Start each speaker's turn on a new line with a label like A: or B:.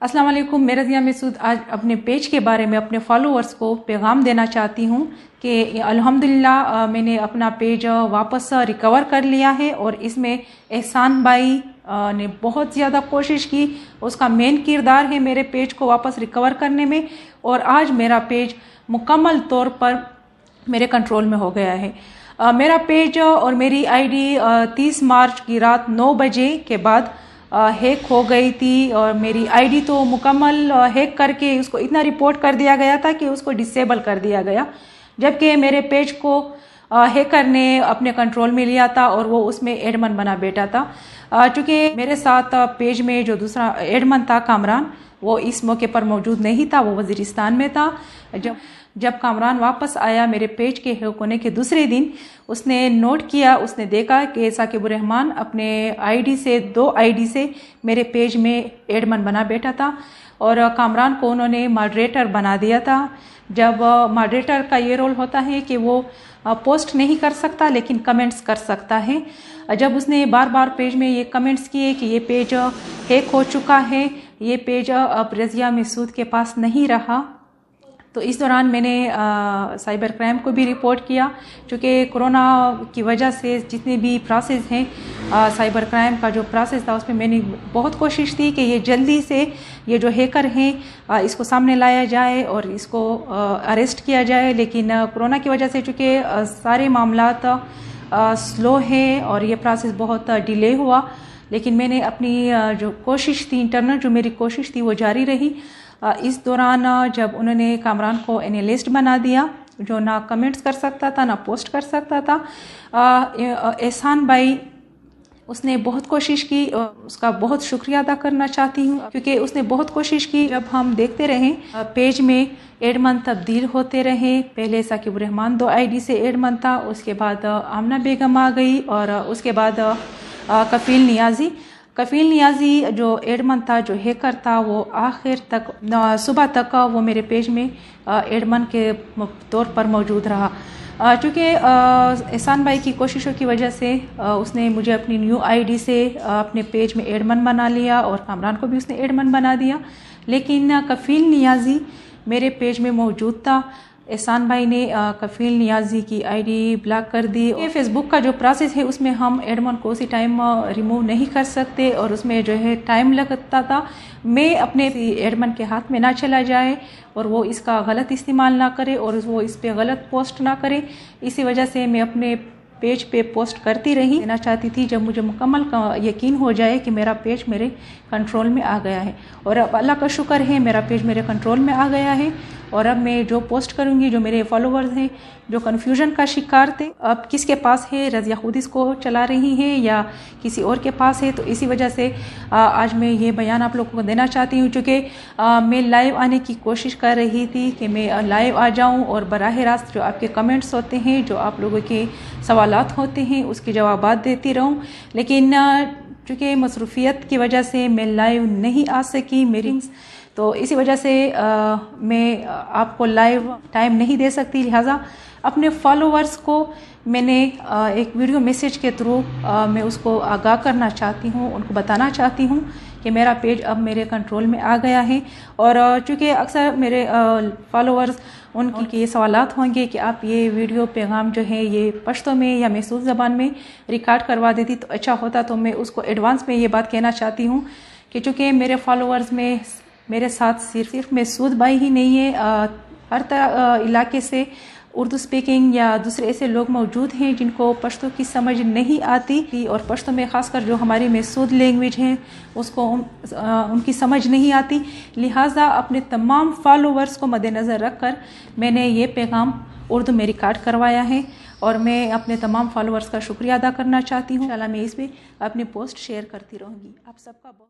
A: अस्सलाम वालेकुम। मैं रज़िया मसूद आज अपने पेज के बारे में अपने फॉलोअर्स को पैगाम देना चाहती हूँ कि अल्हम्दुलिल्लाह मैंने अपना पेज वापस रिकवर कर लिया है और इसमें एहसान भाई ने बहुत ज़्यादा कोशिश की। उसका मेन किरदार है मेरे पेज को वापस रिकवर करने में और आज मेरा पेज मुकम्मल तौर पर मेरे कंट्रोल में हो गया है। मेरा पेज और मेरी आईडी 30 मार्च की रात 9 बजे के बाद हैक हो गई थी और मेरी आईडी तो मुकम्मल हैक करके उसको इतना रिपोर्ट कर दिया गया था कि उसको डिसेबल कर दिया गया, जबकि मेरे पेज को हैकर ने अपने कंट्रोल में लिया था और वो उसमें एडमन बना बैठा था। चूँकि मेरे साथ पेज में जो दूसरा एडमन था कामरान, वो इस मौके पर मौजूद नहीं था, वो वज़ीरिस्तान में था। जब कामरान वापस आया मेरे पेज के हैक होने के दूसरे दिन, उसने नोट किया, उसने देखा कि साकिबुर रहमान अपने आईडी से 2 आईडी से मेरे पेज में एडमन बना बैठा था और कामरान को उन्होंने मॉडरेटर बना दिया था। जब मॉडरेटर का ये रोल होता है कि वो पोस्ट नहीं कर सकता लेकिन कमेंट्स कर सकता है। जब उसने बार बार पेज में ये कमेंट्स किए कि ये पेज हैक हो चुका है, ये पेज अब रज़िया मसूद के पास नहीं रहा, तो इस दौरान मैंने साइबर क्राइम को भी रिपोर्ट किया। क्योंकि कोरोना की वजह से जितने भी प्रोसेस हैं साइबर क्राइम का जो प्रोसेस था उसमें मैंने बहुत कोशिश की कि ये जल्दी से ये जो हैकर हैं इसको सामने लाया जाए और इसको अरेस्ट किया जाए, लेकिन कोरोना की वजह से चूँकि सारे मामलात स्लो हैं और ये प्रोसेस बहुत डिले हुआ, लेकिन मैंने अपनी जो कोशिश थी इंटरनल जो मेरी कोशिश थी वो जारी रही। इस दौरान जब उन्होंने कामरान को एनालिस्ट बना दिया जो ना कमेंट्स कर सकता था ना पोस्ट कर सकता था, एहसान भाई उसने बहुत कोशिश की, उसका बहुत शुक्रिया अदा करना चाहती हूँ क्योंकि उसने बहुत कोशिश की। जब हम देखते रहे पेज में एडमन तब्दील होते रहे, पहले साकिबुर रहमान 2 आईडी से एडमन था, उसके बाद आमना बेगम आ गई और उसके बाद कफील नियाजी जो एडमन था, जो हैकर था, वो आखिर तक सुबह तक वो मेरे पेज में एडमन के तौर पर मौजूद रहा। चूँकि एहसान भाई की कोशिशों की वजह से उसने मुझे अपनी न्यू आईडी से अपने पेज में एडमन बना लिया और कामरान को भी उसने एडमन बना दिया, लेकिन कफील नियाजी मेरे पेज में मौजूद था। एहसान भाई ने कफील नियाजी की आईडी ब्लॉक कर दी। ये फेसबुक का जो प्रोसेस है उसमें हम एडमन को उसी टाइम रिमूव नहीं कर सकते और उसमें जो है टाइम लगता था। मैं अपने एडमन के हाथ में ना चला जाए और वो इसका गलत इस्तेमाल ना करे और वो इस पे गलत पोस्ट ना करे, इसी वजह से मैं अपने पेज पे पोस्ट करती रही। देना चाहती थी जब मुझे मुकम्मल यकीन हो जाए कि मेरा पेज मेरे कंट्रोल में आ गया है, और अब अल्लाह का शुक्र है मेरा पेज मेरे कंट्रोल में आ गया है। और अब मैं जो पोस्ट करूँगी, जो मेरे फॉलोवर्स हैं जो कन्फ्यूजन का शिकार थे, अब किसके पास है, रज़िया खुद इसको चला रही हैं या किसी और के पास है, तो इसी वजह से आज मैं ये बयान आप लोगों को देना चाहती हूँ। चूँकि मैं लाइव आने की कोशिश कर रही थी कि मैं लाइव आ जाऊँ और बराह रास्त जो आपके कमेंट्स होते हैं, जो आप लोगों के सवालात होते हैं, उसके जवाबात देती रहूँ, लेकिन चूँकि मसरूफियत की वजह से मैं लाइव नहीं आ सकी मेरी, तो इसी वजह से मैं आपको लाइव टाइम नहीं दे सकती। लिहाजा अपने फॉलोअर्स को मैंने एक वीडियो मैसेज के थ्रू मैं उसको आगाह करना चाहती हूँ, उनको बताना चाहती हूँ कि मेरा पेज अब मेरे कंट्रोल में आ गया है। और चूँकि अक्सर मेरे फॉलोअर्स उनके ये सवालात होंगे कि आप ये वीडियो पैगाम जो है ये पश्तो में या महसूस ज़बान में रिकॉर्ड करवा देती तो अच्छा होता, तो मैं उसको एडवांस में ये बात कहना चाहती हूँ कि चूँकि मेरे फॉलोअर्स में मेरे साथ सिर्फ मसूद भाई ही नहीं है, हर तरह इलाके से उर्दू स्पीकिंग या दूसरे ऐसे लोग मौजूद हैं जिनको पश्तो की समझ नहीं आती और पश्तो में ख़ासकर जो हमारी मसूद लैंग्वेज है उसको उनकी समझ नहीं आती। लिहाजा अपने तमाम फॉलोवर्स को मद्देनज़र रख कर मैंने ये पैगाम उर्दू में रिकॉर्ड करवाया है और मैं अपने तमाम फॉलोवर्स का शुक्रिया अदा करना चाहती हूँ। इंशाल्लाह मैं इस पर अपनी पोस्ट शेयर करती रहूँगी। आप सबका बहुत